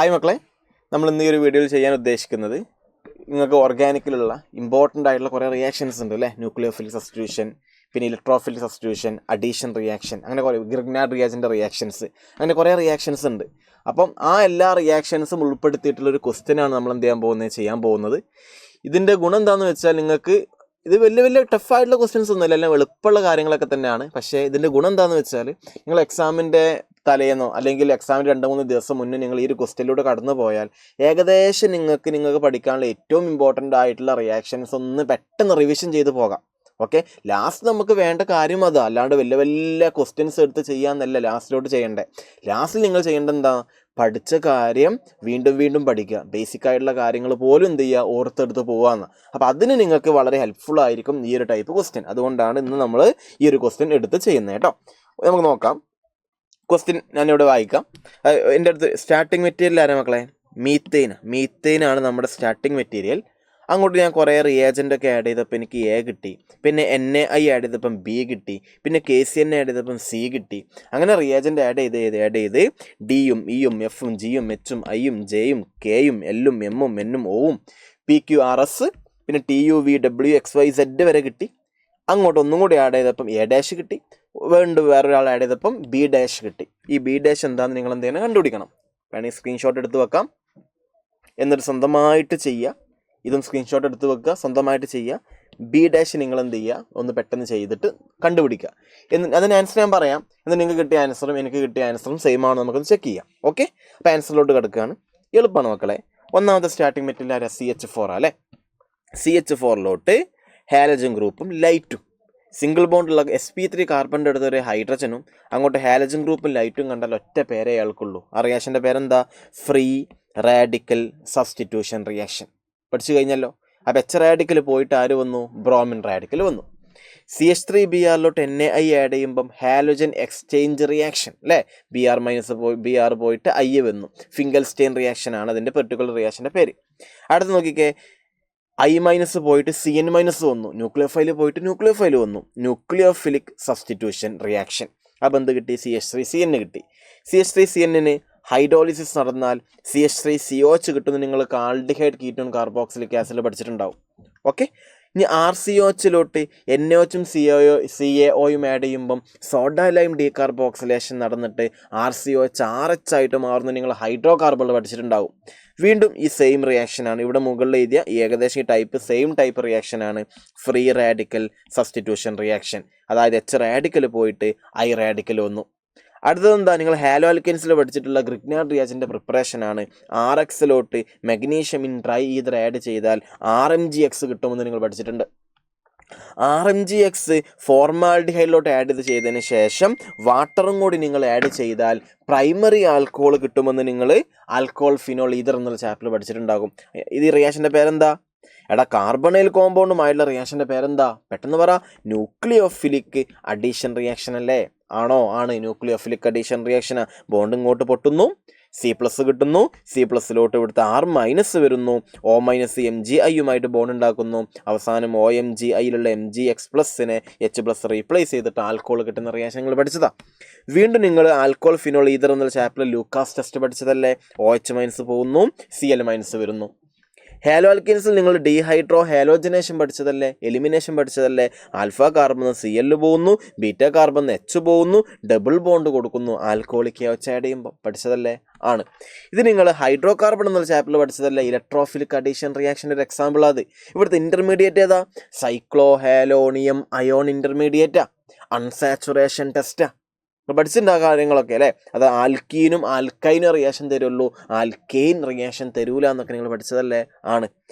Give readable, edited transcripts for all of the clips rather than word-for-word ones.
Hi മക്കളെ, നമ്മൾ ഇന്ന് ഈ ഒരു വീഡിയോയിൽ ചെയ്യാൻ ഉദ്ദേശിക്കുന്നത് നിങ്ങൾക്ക് ഓർഗാനിക്കിലുള്ള ഇമ്പോർട്ടൻ്റ് ആയിട്ടുള്ള കുറേ റിയാക്ഷൻസ് ഉണ്ട് അല്ലേ. ന്യൂക്ലിയോഫിലിക് സബ്സ്റ്റിറ്റ്യൂഷൻ, പിന്നെ ഇലക്ട്രോഫിലിക് സബ്സ്റ്റിറ്റ്യൂഷൻ, അഡീഷൻ റിയാക്ഷൻ, അങ്ങനെ കുറേ ഗ്രിഗ്നാർഡ് റിയാജൻ്റെ റിയാക്ഷൻസ്, അങ്ങനെ കുറേ റിയാക്ഷൻസ് ഉണ്ട്. അപ്പം ആ എല്ലാ റിയാക്ഷൻസും ഉൾപ്പെടുത്തിയിട്ടുള്ളൊരു ക്വസ്റ്റ്യനാണ് നമ്മൾ ചെയ്യാൻ പോകുന്നത്. ഇതിൻ്റെ ഗുണം എന്താണെന്ന് വെച്ചാൽ നിങ്ങൾക്ക് ഇത് വലിയ ടഫായിട്ടുള്ള ക്വസ്റ്റ്യൻസ് ഒന്നുമില്ല, എല്ലാം എളുപ്പമുള്ള കാര്യങ്ങളൊക്കെ തന്നെയാണ്. പക്ഷേ ഇതിൻ്റെ ഗുണം എന്താണെന്ന് വെച്ചാൽ നിങ്ങൾ എക്സാമിൻ്റെ തലേന്നോ അല്ലെങ്കിൽ എക്സാമിന് 2-3 ദിവസം മുന്നേ നിങ്ങൾ ഈ ഒരു ക്വസ്റ്റ്യനിലൂടെ കടന്നു പോയാൽ ഏകദേശം നിങ്ങൾക്ക് പഠിക്കാനുള്ള ഏറ്റവും ഇമ്പോർട്ടൻ്റ് ആയിട്ടുള്ള റിയാക്ഷൻസ് ഒന്ന് പെട്ടെന്ന് റിവിഷൻ ചെയ്ത് പോകാം. ഓക്കെ, ലാസ്റ്റ് നമുക്ക് വേണ്ട കാര്യം അതാ, അല്ലാണ്ട് വലിയ ക്വസ്റ്റ്യൻസ് എടുത്ത് ചെയ്യാമെന്നല്ല ലാസ്റ്റിലോട്ട് ചെയ്യേണ്ടത്. ലാസ്റ്റിൽ നിങ്ങൾ ചെയ്യേണ്ടത് എന്താ, പഠിച്ച കാര്യം വീണ്ടും പഠിക്കുക. ബേസിക് ആയിട്ടുള്ള കാര്യങ്ങൾ പോലും എന്ത് ചെയ്യുക, ഓർത്തെടുത്ത് പോകാമെന്ന്. അപ്പോൾ അതിന് നിങ്ങൾക്ക് വളരെ ഹെൽപ്ഫുൾ ആയിരിക്കും ഈ ഒരു ടൈപ്പ് ക്വസ്റ്റ്യൻ. അതുകൊണ്ടാണ് ഇന്ന് നമ്മൾ ഈ ഒരു ക്വസ്റ്റ്യൻ എടുത്ത് ചെയ്യുന്നത് കേട്ടോ. നമുക്ക് നോക്കാം. ക്വസ്റ്റ്യൻ ഞാനിവിടെ വായിക്കാം. എൻ്റെ അടുത്ത് സ്റ്റാർട്ടിങ് മെറ്റീരിയൽ ആരാ മക്കളെ? മീത്തേൻ ആണ് നമ്മുടെ സ്റ്റാർട്ടിങ് മെറ്റീരിയൽ. അങ്ങോട്ട് ഞാൻ കുറേ റിയേജൻ്റൊക്കെ ആഡ് ചെയ്തപ്പോൾ എനിക്ക് എ കിട്ടി, പിന്നെ NaI ആഡ് ചെയ്തപ്പം ബി കിട്ടി, പിന്നെ KCN ആഡ് ചെയ്തപ്പം സി കിട്ടി. അങ്ങനെ റിയേജൻ്റ് ആഡ് ചെയ്ത് ഡിയും ഇയും എഫും ജിയും എച്ചും ഐയും ജെയും കെയും എല്ലും എമ്മും എന്നും ഒവും PQRS പിന്നെ TUVWXYZ വരെ കിട്ടി. അങ്ങോട്ട് ഒന്നും കൂടി ആഡ് ചെയ്തപ്പം A' കിട്ടി. വേറൊരാൾ ആഡ് ചെയ്തപ്പം B' കിട്ടി. ഈ B' എന്താണെന്ന് നിങ്ങൾ എന്ത് ചെയ്യണം, കണ്ടുപിടിക്കണം. വേണമെങ്കിൽ സ്ക്രീൻഷോട്ട് എടുത്ത് വെക്കാം, എന്നിട്ട് സ്വന്തമായിട്ട് ചെയ്യുക. ഇതും സ്ക്രീൻഷോട്ട് എടുത്ത് വെക്കുക, സ്വന്തമായിട്ട് ചെയ്യുക. B' നിങ്ങൾ എന്ത് ചെയ്യുക, ഒന്ന് പെട്ടെന്ന് ചെയ്തിട്ട് കണ്ടുപിടിക്കുക. അതിന് ആൻസർ ഞാൻ പറയാം, എന്നിട്ട് നിങ്ങൾക്ക് കിട്ടിയ ആൻസറും എനിക്ക് കിട്ടിയ ആൻസറും സെയിം ആണോ നമുക്കൊന്ന് ചെക്ക് ചെയ്യാം. ഓക്കെ, അപ്പോൾ ആൻസറിലോട്ട് കിടക്കുകയാണ്. എളുപ്പമാണ് മക്കളെ. ഒന്നാമത്തെ സ്റ്റാർട്ടിങ് മെറ്റീരിയൽ ആരാ? CH4 അല്ലേ. CH4ലോട്ട് ഹാലജൻ ഗ്രൂപ്പും ലൈറ്റും, സിംഗിൾ ബോണ്ടുള്ള sp3 കാർബണിൻ്റെ അടുത്ത് ഒരു ഹൈഡ്രജനും, അങ്ങോട്ട് ഹാലജൻ ഗ്രൂപ്പും ലൈറ്റും കണ്ടാൽ ഒറ്റ പേരേ അയാൾക്കുള്ളൂ. ആ റിയാക്ഷൻ്റെ പേരെന്താ? Free radical substitution reaction. പഠിച്ചു കഴിഞ്ഞല്ലോ. അപ്പോൾ H റാഡിക്കൽ പോയിട്ട് ആര് വന്നു? ബ്രോമിൻ റാഡിക്കൽ വന്നു. CH3Br NaI ആഡ് ചെയ്യുമ്പം ഹാലോജൻ എക്സ്ചേഞ്ച് റിയാക്ഷൻ അല്ലേ. Br പോയിട്ട് I വന്നു. ഫിംഗൽസ്റ്റെയിൻ റിയാക്ഷൻ ആണ് അതിൻ്റെ പെർട്ടിക്കുലർ റിയാക്ഷൻ്റെ പേര്. അടുത്ത് നോക്കിക്കേ, I- പോയിട്ട് CN- വന്നു. ന്യൂക്ലിയോഫൈൽ പോയിട്ട് ന്യൂക്ലിയോഫൈൽ വന്നു. Nucleophilic substitution reaction. അപ്പോൾ എന്ത് കിട്ടി? CH3CN കിട്ടി. CH3CN ഹൈഡ്രോളിസിസ് നടന്നാൽ CH3COH കിട്ടുന്ന നിങ്ങൾ ആൽഡിഹൈഡ് കീറ്റോൺ കാർബോക്സിലിക് ആസിഡ് പഠിച്ചിട്ടുണ്ടാവും. ഓക്കെ, ഇനി RCOHലോട്ട് NaOHും CaOയും ആഡ് ചെയ്യുമ്പം സോഡ ലൈം ഡീകാർബോക്സിലേഷൻ നടന്നിട്ട് RCOH RH ആയിട്ട് മാറുന്ന നിങ്ങൾ ഹൈഡ്രോ കാർബൺ പഠിച്ചിട്ടുണ്ടാവും. വീണ്ടും ഈ സെയിം റിയാക്ഷനാണ് ഇവിടെ മുകളിൽ എഴുതിയ ഏകദേശം ഈ സെയിം ടൈപ്പ് റിയാക്ഷനാണ് ഫ്രീ റാഡിക്കൽ സബ്സ്റ്റിറ്റ്യൂഷൻ റിയാക്ഷൻ. അതായത് H റാഡിക്കൽ പോയിട്ട് I റാഡിക്കൽ വന്നു. അടുത്തത് എന്താ, നിങ്ങൾ ഹാലോ ആൽക്കൻസിൽ പഠിച്ചിട്ടുള്ള ഗ്രിഗ്നാർഡ് റിയാജൻ്റെ പ്രിപ്പറേഷനാണ്. RXലോട്ട് magnesium in dry ether add ചെയ്താൽ RMgX കിട്ടുമെന്ന് നിങ്ങൾ പഠിച്ചിട്ടുണ്ട്. RMgX ഫോർമാൽഡിഹൈഡിലോട്ട് ആഡ് ചെയ്തതിന് ശേഷം വാട്ടറും കൂടി നിങ്ങൾ ആഡ് ചെയ്താൽ പ്രൈമറി ആൽക്കഹോൾ കിട്ടുമെന്ന് നിങ്ങൾ ആൽക്കഹോൾ ഫിനോൾ ഈതർ എന്നുള്ള ചാപ്റ്റർ പഠിച്ചിട്ടുണ്ടാകും. ഇത് ഈ റിയാക്ഷൻ്റെ പേരെന്താ? കാർബണൈൽ കോമ്പൗണ്ടുമായിട്ടുള്ള റിയാക്ഷൻ്റെ പേരെന്താ? പെട്ടെന്ന് പറ. ന്യൂക്ലിയോഫിലിക് അഡീഷൻ റിയാക്ഷൻ അല്ലേ? ആണ് ന്യൂക്ലിയോഫിലിക് അഡീഷൻ റിയാക്ഷനാ. ബോണ്ട് ഇങ്ങോട്ട് പൊട്ടുന്നു, C+ കിട്ടുന്നു. C+ലോട്ട് ഇവിടുത്തെ R- വരുന്നു. O-MgIയുമായിട്ട് ബോണ്ട് ഉണ്ടാക്കുന്നു. അവസാനം OMgIയിലുള്ള MgX+നെ H+ റീപ്ലേസ് ചെയ്തിട്ട് ആൽക്കഹോൾ കിട്ടുന്ന റിയാക്ഷൻ നിങ്ങൾ പഠിച്ചതാ. വീണ്ടും നിങ്ങൾ ആൽക്കഹോൾ ഫിനോൾ ഈതർ എന്നുള്ള ചാപ്റ്ററിൽ ലൂക്കാസ് ടെസ്റ്റ് പഠിച്ചതല്ലേ. OH- പോകുന്നു, Cl- വരുന്നു. ഹാലോ ആൽക്കീൻസിൽ നിങ്ങൾ ഡീഹൈഡ്രോ ഹാലോജനേഷൻ പഠിച്ചതല്ലേ, എലിമിനേഷൻ പഠിച്ചതല്ലേ. ആൽഫ കാർബൺ Cl പോകുന്നു, ബീറ്റ കാർബൺ H പോകുന്നു, ഡബിൾ ബോണ്ട് കൊടുക്കുന്നു. ആൽക്കഹോളിക് OH ആഡ് ചെയ്യുമ്പോൾ പഠിച്ചതല്ലേ? ആണ്. ഇത് നിങ്ങൾ ഹൈഡ്രോ കാർബൺ എന്നുള്ള ചാപ്റ്ററിൽ പഠിച്ചതല്ലേ. ഇലക്ട്രോഫിലിക് അഡീഷൻ റിയാക്ഷൻ്റെ ഒരു എക്സാമ്പിൾ അത്. ഇവിടുത്തെ ഇൻ്റർമീഡിയറ്റ് ഏതാ? സൈക്ലോ ഹാലോണിയം അയോൺ ഇൻ്റർമീഡിയറ്റാ. അൺസാച്ചുറേഷൻ ടെസ്റ്റാ. പഠിച്ചിട്ടുണ്ടാകും കാര്യങ്ങളൊക്കെ അല്ലേ. അത് ആൽക്കീനും ആൽക്കൈനും റിയാക്ഷൻ തരുള്ളൂ, ആൽക്കെയിൻ റിയാക്ഷൻ തരൂല എന്നൊക്കെ നിങ്ങൾ പഠിച്ചതല്ലേ? ആണ്.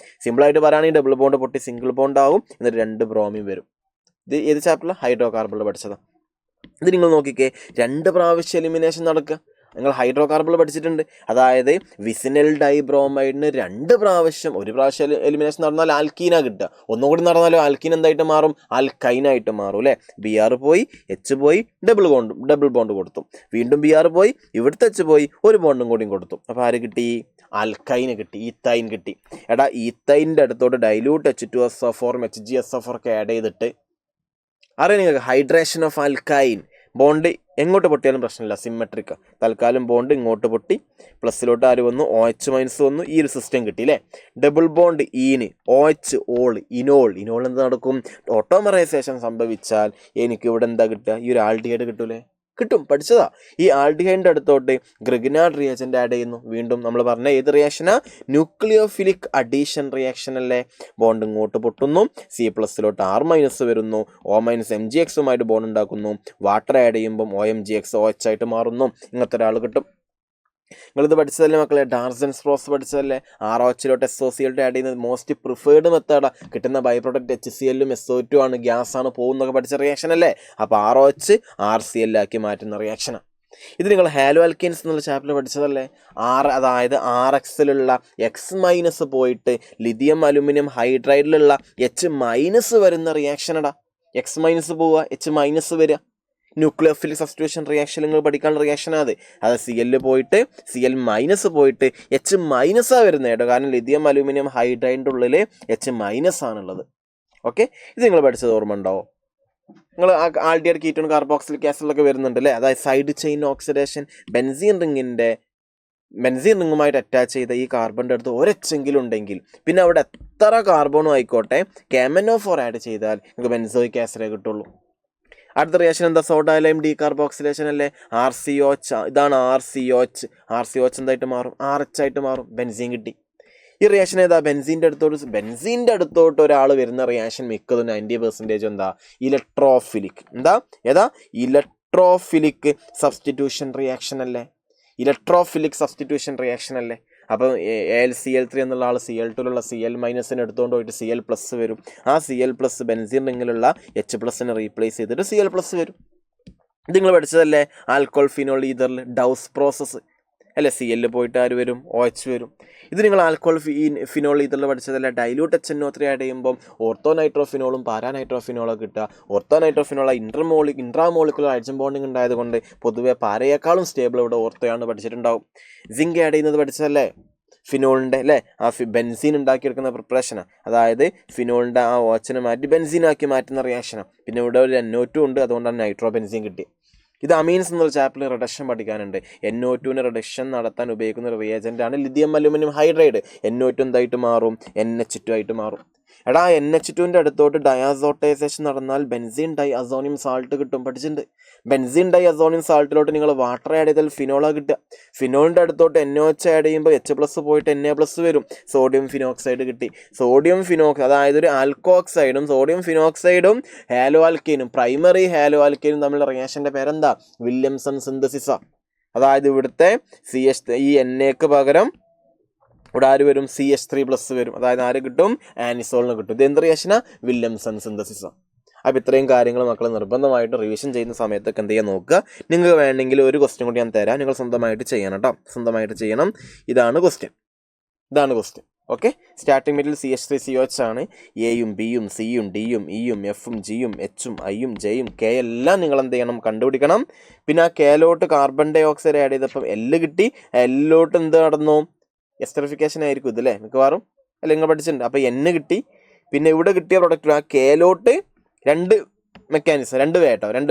സിമ്പിളായിട്ട് പറയുകയാണെങ്കിൽ ഡബിൾ ബോണ്ട് പൊട്ടി സിംഗിൾ ബോണ്ട് ആവും, എന്നിട്ട് 2 ബ്രോമിൻ വരും. ഇത് ഏത് ചാപ്റ്ററിൽ? ഹൈഡ്രോ കാർബണിൽ പഠിച്ചതാണ്. ഇത് നിങ്ങൾ നോക്കിക്കേ, 2 പ്രാവശ്യം എലിമിനേഷൻ നടക്കുക. നിങ്ങൾ ഹൈഡ്രോ കാർബൺ പഠിച്ചിട്ടുണ്ട്. അതായത് വിസിനൽ ഡൈബ്രോമൈഡിന് 2 പ്രാവശ്യം, ഒരു പ്രാവശ്യം എലിമിനേഷൻ നടന്നാൽ ആൽക്കീനാ കിട്ടുക. ഒന്നുകൂടി നടന്നാലും ആൽക്കീൻ എന്തായിട്ട് മാറും? ആൽക്കൈനായിട്ട് മാറും അല്ലേ. Br പോയി, H പോയി, ഡബിൾ ബോണ്ട് കൊടുത്തു. വീണ്ടും Br പോയി, ഇവിടുത്തെ H പോയി, ഒരു ബോണ്ടും കൂടിയും കൊടുത്തു. അപ്പോൾ ആര് കിട്ടി? ആൽക്കൈന് കിട്ടി, ഈത്തൈൻ കിട്ടി. ഈത്തൈൻ്റെ അടുത്തോട്ട് ഡൈല്യൂട്ട് H2SO4 HgSO4 ഒക്കെ ആഡ് ചെയ്തിട്ട് അറിയാം നിങ്ങൾക്ക് ഹൈഡ്രേഷൻ ഓഫ് ആൽക്കൈൻ ബോണ്ട് എങ്ങോട്ട് പൊട്ടിയാലും പ്രശ്നമില്ല, സിമെട്രിക്. തൽക്കാലം ബോണ്ട് ഇങ്ങോട്ട് പൊട്ടി, പ്ലസ്സിലോട്ട് ആര് വന്നു, OH മൈനസ് വന്നു, ഈ ഒരു സിസ്റ്റം കിട്ടി അല്ലേ. Double bond ene OH ol enol എന്ത് നടക്കും, ഓട്ടോമറൈസേഷൻ സംഭവിച്ചാൽ എനിക്ക് ഇവിടെ എന്താ കിട്ടുക, ഈ ഒരു ആൽഡിഹൈഡ് കിട്ടൂലേ, കിട്ടും, പഠിച്ചതാ. ഈ ആൽഡിഹൈഡിൻ്റെ അടുത്തോട്ട് ഗ്രിഗ്നാർഡ് റിയാജൻ്റ് ആഡ് ചെയ്യുന്നു. വീണ്ടും നമ്മൾ പറഞ്ഞ ഏത് റിയാക്ഷനാ, ന്യൂക്ലിയോഫിലിക് അഡീഷൻ റിയാക്ഷൻ അല്ലേ. ബോണ്ട് ഇങ്ങോട്ട് പൊട്ടുന്നു, C+ലോട്ട് R മൈനസ് വരുന്നു, O മൈനസ് MgXുമായിട്ട് ബോണ്ട് ഉണ്ടാക്കുന്നു. വാട്ടർ ആഡ് ചെയ്യുമ്പം OMgX OH ആയിട്ട് മാറുന്നു. ഇങ്ങനത്തെ ഒരാൾ കിട്ടും. നിങ്ങളിത് പഠിച്ചതല്ലേ മക്കളെ, ഡാർസൻസ് പ്രോസസ് പഠിച്ചതല്ലേ. ROHലോട്ട് SOCl ആഡ് ചെയ്യുന്നത് മോസ്റ്റ് പ്രിഫേർഡ് മെത്തേഡാണ്. കിട്ടുന്ന ബൈ പ്രോഡക്റ്റ് HClഉം SO2 ആണ്, ഗ്യാസ് ആണ് പോകുന്നൊക്കെ പഠിച്ച റിയാക്ഷൻ അല്ലേ. അപ്പോൾ ROH RCl ആക്കി മാറ്റുന്ന റിയാക്ഷനാണ് ഇത്. നിങ്ങൾ ഹാലോ ആൽക്കീൻസ് എന്നുള്ള ചാപ്റ്റർ പഠിച്ചതല്ലേ. അതായത് RXലുള്ള X- പോയിട്ട് ലിഥിയം അലുമിനിയം ഹൈഡ്രൈഡിലുള്ള H- വരുന്ന റിയാക്ഷനടാ. X- പോവുക, H- വരിക. ന്യൂക്ലിയോഫിലിക് സബ്സ്റ്റിറ്റ്യൂഷൻ റിയാക്ഷൻ നിങ്ങൾ പഠിക്കാനുള്ള റിയാക്ഷനാണ് അത്. Cl പോയിട്ട് Cl- പോയിട്ട് H- വരുന്നത് കേട്ടോ. കാരണം ലിഥിയം അലൂമിനിയം ഹൈഡ്രൈഡിൻ്റെ ഉള്ളിൽ H- ആണുള്ളത്. ഓക്കെ, ഇത് നിങ്ങൾ പഠിച്ചത് ഓർമ്മ ഉണ്ടാവും. നിങ്ങൾ ആൽഡിഹൈഡ് കീറ്റോൺ കാർബോക്സിലിക് ആസിഡിലൊക്കെ വരുന്നുണ്ട് അല്ലേ. അതായത് സൈഡ് ചെയിൻ ഓക്സിഡേഷൻ, ബെൻസീൻ റിങ്ങുമായിട്ട് അറ്റാച്ച് ചെയ്ത ഈ കാർബണിൻ്റെ അടുത്ത് ഒരെച്ചെങ്കിലും ഉണ്ടെങ്കിൽ പിന്നെ അവിടെ എത്ര കാർബണും ആയിക്കോട്ടെ KMnO4 ആഡ് ചെയ്താൽ നിങ്ങൾക്ക് ബെൻസോയിക് ആസിഡേ കിട്ടുള്ളൂ. അടുത്ത റിയാക്ഷൻ എന്താ, സോഡ ലൈം ഡീകാർബോക്സിലേഷൻ അല്ലേ. RCOH, ഇതാണ് RCOH എന്തായിട്ട് മാറും, RH ആയിട്ട് മാറും, ബെൻസീൻ കിട്ടി. ഈ റിയാക്ഷൻ ഏതാ, ബെൻസീൻ്റെ അടുത്തോട്ട് ഒരാൾ വരുന്ന റിയാക്ഷൻ മിക്കതും 90% എന്താ, ഇലക്ട്രോഫിലിക്. ഏതാ ഇലക്ട്രോഫിലിക് സബ്സ്റ്റിറ്റ്യൂഷൻ റിയാക്ഷൻ അല്ലേ. അപ്പം AlCl3 എന്നുള്ള ആൾ Cl2ലുള്ള Cl- എടുത്തുകൊണ്ട് പോയിട്ട് Cl+ വരും. ആ Cl+ ബെൻസീൻ റിങ്ങിലുള്ള H+ റീപ്ലേസ് ചെയ്തിട്ട് Cl+ വരും. ഇത് നിങ്ങൾ പഠിച്ചതല്ലേ ആൽക്കോൾ ഫിനോൾ ഈതറിൽ ഡൗസ് പ്രോസസ്സ് അല്ലേ. Cl പോയിട്ട് ആര് വരും, OH വരും. ഇത് നിങ്ങൾ ആൽക്കോൾ ഫിനോൾ ഈതറിൽ പഠിച്ചതല്ലേ. ഡൈല്യൂട്ട് HNO3 ആഡ് ചെയ്യുമ്പം ഓർത്തോ നൈട്രോഫിനോളും പാരാനൈട്രോഫിനോളൊക്കെ കിട്ടുക. ഓർത്തോ നൈട്രോഫിനോള ഇൻട്രാമോളിക്കുലർ ഹൈഡ്രജൻ ബോണ്ടിങ് ഉണ്ടായതുകൊണ്ട് പൊതുവെ പാരയേക്കാളും സ്റ്റേബിൾ ഇവിടെ ഓർത്തോയാണ് പഠിച്ചിട്ടുണ്ടാവും. സിങ്ക് ആഡ് ചെയ്യുന്നത് പഠിച്ചതല്ലേ, ഫിനോളിൻ്റെ അല്ലേ. ആ ബെൻസീൻ ഉണ്ടാക്കിയെടുക്കുന്ന പ്രിപ്പറേഷനാണ്. അതായത് ഫിനോളിൻ്റെ ആ OH മാറ്റി ബെൻസീനാക്കി മാറ്റുന്ന റിയാക്ഷനാണ്. പിന്നെ ഇവിടെ ഒരു NO2 ഉണ്ട്, അതുകൊണ്ടാണ് നൈട്രോ ബെൻസീൻ കിട്ടി. ഇത് അമീൻസ് എന്നുള്ള ചാപ്റ്ററിൽ റിഡക്ഷൻ പഠിക്കാനുണ്ട്. NO2 റിഡക്ഷൻ നടത്താൻ ഉപയോഗിക്കുന്ന ഒരു റിയേജൻ്റാണ് ലിഥിയം അലുമിനിയം ഹൈഡ്രൈഡ്. NO2 എന്തായിട്ട് മാറും, NH2 ആയിട്ട് മാറും. എടാ NH2ൻ്റെ അടുത്തോട്ട് ഡയാസോട്ടൈസേഷൻ നടന്നാൽ ബെൻസീൻ ഡൈ അസോണിയം സാൾട്ട് കിട്ടും, പഠിച്ചിട്ടുണ്ട്. ബെൻസീൻ ഡൈ അസോണിയം സാൾട്ടിലോട്ട് നിങ്ങൾ വാട്ടർ ആഡ് ചെയ്താൽ ഫിനോളാണ് കിട്ടുക. ഫിനോളിൻ്റെ അടുത്തോട്ട് NOH ആഡ് ചെയ്യുമ്പോൾ H+ പോയിട്ട് Na+ വരും, സോഡിയം ഫിനോക്സൈഡ് കിട്ടി. അതായത് ഒരു ആൽക്കോക്സൈഡും സോഡിയം ഫിനോക്സൈഡും ഹാലോ ആൽക്കീനും പ്രൈമറി ഹാലോ ആൽക്കീനും തമ്മിലുള്ള റിയാക്ഷൻ്റെ പേരെന്താ, വില്യംസൺ സിന്തസിസാണ്. അതായത് ഇവിടുത്തെ ഈ NAക്ക് പകരം ഇവിടെ ആര് വരും, CH3+ വരും. അതായത് ആര് കിട്ടും, ആനിസോളിന് കിട്ടും. ഇത് എന്ത് റിയാക്ഷനാ, വില്യംസൺ സിന്തസിസാണ്. അപ്പോൾ ഇത്രയും കാര്യങ്ങൾ മക്കൾ നിർബന്ധമായിട്ട് റിവിഷൻ ചെയ്യുന്ന സമയത്തൊക്കെ എന്ത് ചെയ്യാൻ നോക്കുക. നിങ്ങൾക്ക് വേണമെങ്കിൽ ഒരു ക്വസ്റ്റ്യൻ കൂടി ഞാൻ തരാം, നിങ്ങൾ സ്വന്തമായിട്ട് ചെയ്യണം കേട്ടോ, സ്വന്തമായിട്ട് ചെയ്യണം. ഇതാണ് question. Okay, starting material CH3COH ആണ്. Aയും Bയും Cയും Dയും Eയും Fഉം Gയും Hഉം Iയും Jയും K എല്ലാം നിങ്ങൾ എന്ത് ചെയ്യണം, കണ്ടുപിടിക്കണം. പിന്നെ ആ Kലോട്ട് കാർബൺ ഡൈ ഓക്സൈഡ് ആഡ് ചെയ്തപ്പം L കിട്ടി. Lലോട്ട് എന്ത് നടന്നു, എസ്റ്ററിഫിക്കേഷൻ ആയിരിക്കും ഇതല്ലേ മിക്കവാറും, അല്ല നിങ്ങൾ പഠിച്ചിട്ടുണ്ട്. അപ്പോൾ N കിട്ടി. പിന്നെ ഇവിടെ കിട്ടിയ പ്രൊഡക്റ്റ് ആ Kലോട്ട് രണ്ട് മെക്കാനിസം, രണ്ട്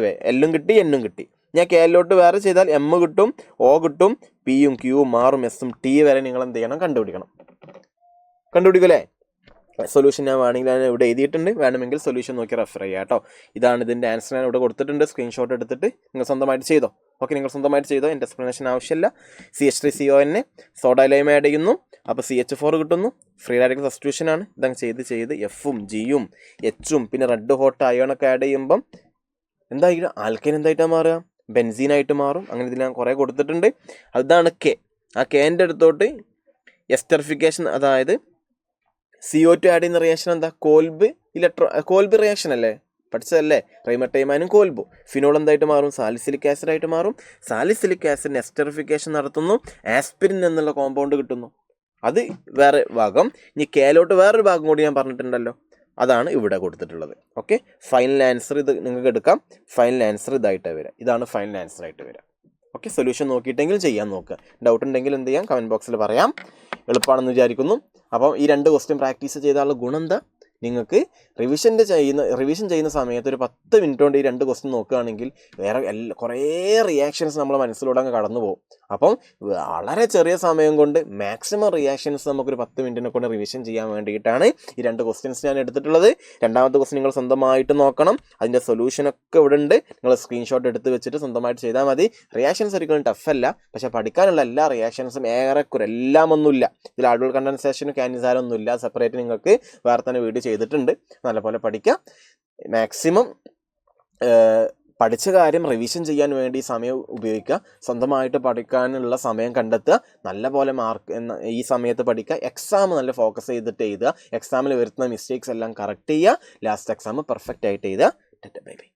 വേ Lഉം കിട്ടി Nഉം കിട്ടി. ഞാൻ Kലോട്ട് വേറെ ചെയ്താൽ M കിട്ടും, O കിട്ടും, Pയും Qയും Rഉം Sഉം T വരെ നിങ്ങൾ എന്ത് ചെയ്യണം, കണ്ടുപിടിക്കുമല്ലേ. സൊല്യൂഷൻ ഞാൻ ഇവിടെ എഴുതിയിട്ടുണ്ട്, വേണമെങ്കിൽ സൊല്യൂഷൻ നോക്കി റെഫർ ചെയ്യാം കേട്ടോ. ഇതാണ് ഇതിൻ്റെ ആൻസർ, ഞാൻ ഇവിടെ കൊടുത്തിട്ടുണ്ട്. സ്ക്രീൻഷോട്ട് എടുത്തിട്ട് നിങ്ങൾ സ്വന്തമായിട്ട് ചെയ്തോ. ഓക്കെ, നിങ്ങൾ സ്വന്തമായിട്ട് ചെയ്തോ, എൻ്റെ എക്സ്പ്ലനേഷൻ ആവശ്യമില്ല. CH3CON സോഡ ലൈം ആഡ് ചെയ്യുന്നു, അപ്പോൾ CH4 കിട്ടുന്നു. ഫ്രീ റാഡിക്കൽ സബ്സ്റ്റിറ്റ്യൂഷൻ ആണ്. ഇതങ്ങ് ചെയ്ത് Fഉം Gയും Hഉം പിന്നെ റെഡ് ഹോട്ട് അയോണൊക്കെ ആഡ് ചെയ്യുമ്പം എന്തായിരിക്കും, ആൽക്കൈൻ എന്തായിട്ടാണ് മാറുക, ബെൻസീനായിട്ട് മാറും. അങ്ങനെ ഇതിൽ ഞാൻ കുറേ കൊടുത്തിട്ടുണ്ട്. അതാണ് K. ആ Kൻ്റെ അടുത്തോട്ട് എസ്റ്ററിഫിക്കേഷൻ, അതായത് CO2 ആഡ് ചെയ്യുന്ന റിയാക്ഷൻ എന്താ, കോൽബ് റിയാക്ഷൻ അല്ലേ, പഠിച്ചതല്ലേ. റൈമട്ടൈമാനും കോൽബും. ഫിനോൾ എന്തായിട്ട് മാറും, സാലിസിലിക് ആസിഡ് ആയിട്ട് മാറും. സാലിസിലിക് ആസിഡിന് എസ്റ്ററിഫിക്കേഷൻ നടത്തുന്നു, ആസ്പിരിൻ എന്നുള്ള കോമ്പൗണ്ട് കിട്ടുന്നു. അത് വേറെ ഭാഗം. ഇനി Kലോട്ട് വേറൊരു ഭാഗം കൂടി ഞാൻ പറഞ്ഞിട്ടുണ്ടല്ലോ, അതാണ് ഇവിടെ കൊടുത്തിട്ടുള്ളത്. ഓക്കെ, ഫൈനൽ ആൻസർ ഇത് നിങ്ങൾക്ക് എടുക്കാം. ഫൈനൽ ആൻസർ ഇതായിട്ടാണ് വരിക. ഇതാണ് ഫൈനൽ ആൻസർ ആയിട്ട് വരിക. ഓക്കെ, സൊല്യൂഷൻ നോക്കിയിട്ടെങ്കിലും ചെയ്യാൻ നോക്കുക. ഡൗട്ട് ഉണ്ടെങ്കിൽ എന്ത് ചെയ്യാം, കമൻറ്റ് ബോക്സിൽ പറയാം. എളുപ്പമാണെന്ന് വിചാരിക്കുന്നു. അപ്പം ഈ 2 ക്വസ്റ്റ്യൻ പ്രാക്ടീസ് ചെയ്താലുള്ള ഗുണം എന്താ, നിങ്ങൾക്ക് റിവിഷൻ ചെയ്യുന്ന സമയത്ത് ഒരു 10 മിനിറ്റ് കൊണ്ട് ഈ 2 ക്വസ്റ്റ്യൻ നോക്കുകയാണെങ്കിൽ വേറെ കുറേ റിയാക്ഷൻസ് നമ്മുടെ മനസ്സിലൂടെ അങ്ങ് കടന്നു പോകും. അപ്പം വളരെ ചെറിയ സമയം കൊണ്ട് മാക്സിമം റിയാക്ഷൻസ് നമുക്കൊരു 10 മിനിറ്റിനെ കൊണ്ട് റിവിഷൻ ചെയ്യാൻ വേണ്ടിയിട്ടാണ് ഈ 2 ക്വസ്റ്റ്യൻസ് ഞാൻ എടുത്തിട്ടുള്ളത്. രണ്ടാമത്തെ ക്വസ്റ്റ്യൻ നിങ്ങൾ സ്വന്തമായിട്ട് നോക്കണം. അതിൻ്റെ സൊല്യൂഷനൊക്കെ ഇവിടെ ഉണ്ട്. നിങ്ങൾ സ്ക്രീൻഷോട്ട് എടുത്ത് വെച്ചിട്ട് സ്വന്തമായിട്ട് ചെയ്താൽ മതി. റിയാക്ഷൻസ് ഒരിക്കലും ടഫല്ല, പക്ഷേ പഠിക്കാനുള്ള എല്ലാ റിയാക്ഷൻസും ഏറെക്കുറെ എല്ലാം ഒന്നുമില്ല. ഇതിൽ ആഡുവൽ കണ്ടൻസേഷനും ക്യാൻസാരൊന്നുമില്ല. സെപ്പറേറ്റ് നിങ്ങൾക്ക് വേറെ തന്നെ വീഡിയോ ചെയ്തിട്ടുണ്ട്. നല്ലപോലെ പഠിക്കാം. മാക്സിമം പഠിച്ച കാര്യം റിവിഷൻ ചെയ്യാൻ വേണ്ടി സമയം ഉപയോഗിക്കുക. സ്വന്തമായിട്ട് പഠിക്കാനുള്ള സമയം കണ്ടെത്തുക. നല്ലപോലെ മാർക്ക് ഈ സമയത്ത് പഠിക്കുക. എക്സാം നല്ല ഫോക്കസ് ചെയ്തിട്ട് എഴുതുക. എക്സാമിൽ വരുത്തുന്ന മിസ്റ്റേക്സ് എല്ലാം കറക്റ്റ് ചെയ്യുക. ലാസ്റ്റ് എക്സാം പെർഫെക്റ്റ് ആയിട്ട് എഴുതുക. Bye bye.